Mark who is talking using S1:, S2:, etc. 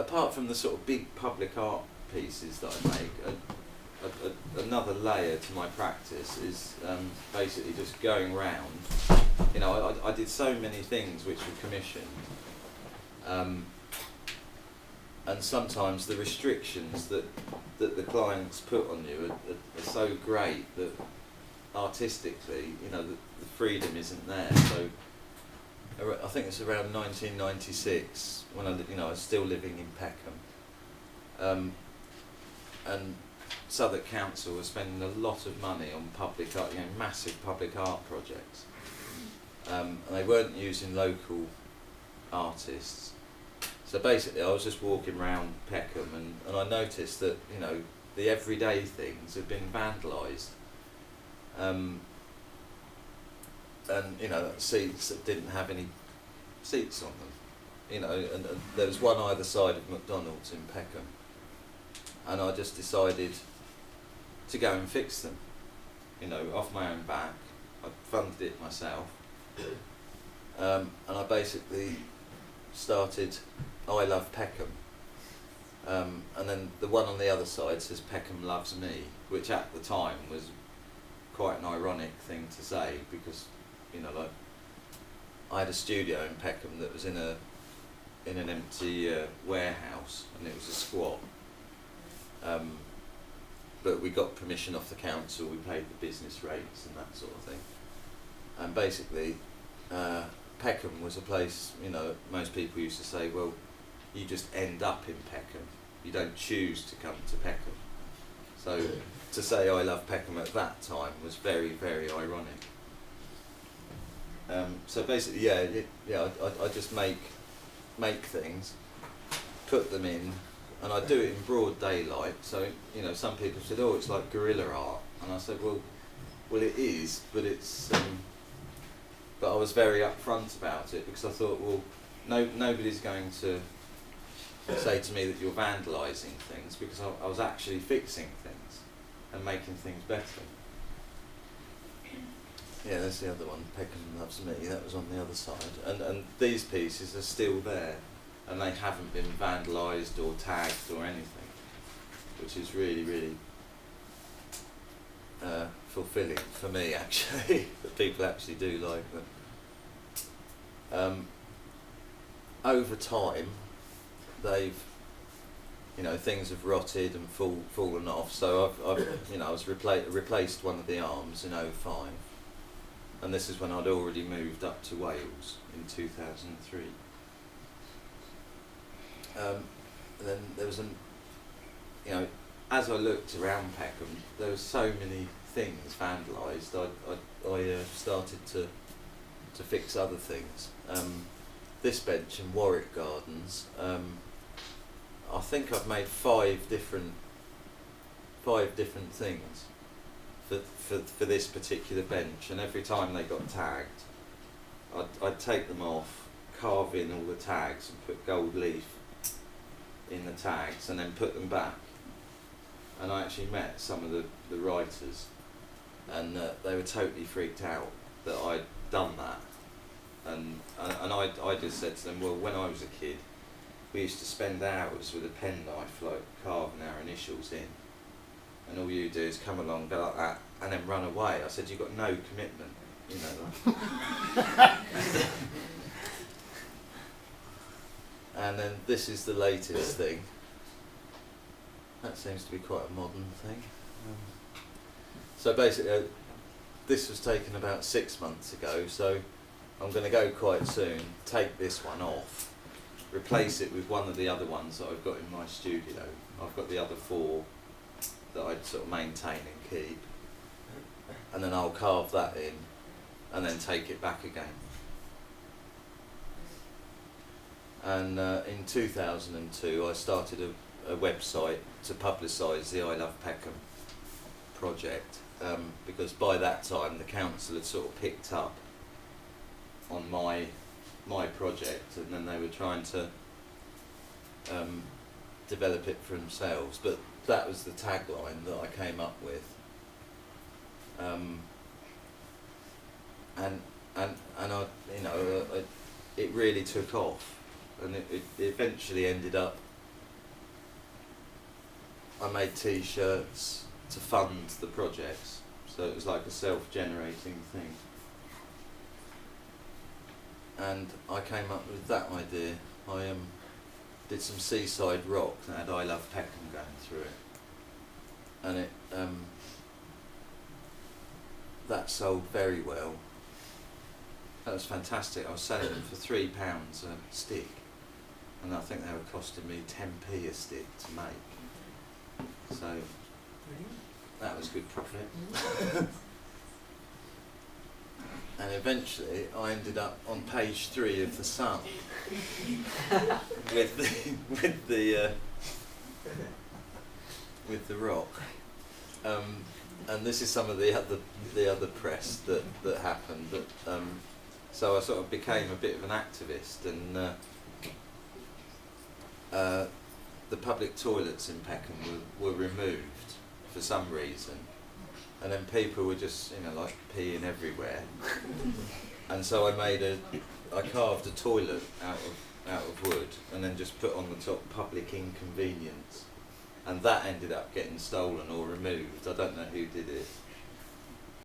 S1: apart from the sort of big public art pieces that I make, another layer to my practice is basically just going round. You know, I did so many things which were commissioned, and sometimes the restrictions that the clients put on you are so great that artistically, you know, the freedom isn't there. So I think it's around 1996 when I was still living in Peckham, and Southwark Council was spending a lot of money on public art, you know, massive public art projects, and they weren't using local artists. So basically, I was just walking around Peckham, and I noticed that, you know, the everyday things had been vandalised. And you know, seats that didn't have any seats on them, you know, and there was one either side of McDonald's in Peckham, and I just decided to go and fix them, you know, off my own back. I funded it myself, and I basically started I Love Peckham, and then the one on the other side says Peckham Loves Me, which at the time was quite an ironic thing to say, because, you know, like, I had a studio in Peckham that was in an empty warehouse, and it was a squat. But we got permission off the council, we paid the business rates and that sort of thing. And basically, Peckham was a place, you know, most people used to say, well, you just end up in Peckham, you don't choose to come to Peckham. So to say I Love Peckham at that time was very, very ironic. So basically, I just make things, put them in, and I do it in broad daylight. So, you know, some people said, "Oh, it's like guerrilla art," and I said, "Well, it is, but it's." But I was very upfront about it, because I thought, well, nobody's going to say to me that you're vandalising things, because I was actually fixing things and making things better. Yeah, that's the other one, Peckham Loves Me, that was on the other side. And these pieces are still there, and they haven't been vandalised or tagged or anything, which is really, really fulfilling for me, actually, that people actually do like them. Over time, they've, you know, things have rotted and fallen off. So I've you know, I was replaced one of the arms in '05, and this is when I'd already moved up to Wales in 2003. Then there was you know, as I looked around Peckham, there were so many things vandalised. I started to fix other things. This bench in Warwick Gardens, I think I've made five different things for this particular bench, and every time they got tagged, I'd take them off, carve in all the tags and put gold leaf in the tags, and then put them back. And I actually met some of the writers, and they were totally freaked out that I'd done that. And I just said to them, well, when I was a kid, we used to spend hours with a penknife, like carving our initials in, and all you do is come along, go like that, and then run away. I said, you've got no commitment, you know. And then this is the latest thing. That seems to be quite a modern thing. So basically, this was taken about 6 months ago, so I'm going to go quite soon, take this one off, replace it with one of the other ones that I've got in my studio. I've got the other 4 that I'd sort of maintain and keep, and then I'll carve that in and then take it back again. And in 2002 I started a website to publicise the I Love Peckham project, because by that time the council had sort of picked up on my project, and then they were trying to develop it for themselves. But that was the tagline that I came up with, and I, you know, it really took off, and it eventually ended up I made T-shirts to fund the projects, so it was like a self-generating thing. And I came up with that idea. I did some seaside rock that had "I Love Peckham" going through it, and it that sold very well. That was fantastic. I was selling them for £3 a stick, and I think they were costing me 10p a stick to make. So that was good profit. And eventually I ended up on page 3 of the Sun with the rock. And this is some of the other press that happened. So I sort of became a bit of an activist, and the public toilets in Peckham were removed for some reason, and then people were just, like peeing everywhere. And so I carved a toilet out of wood, and then just put on the top "public inconvenience," and that ended up getting stolen or removed. I don't know who did it.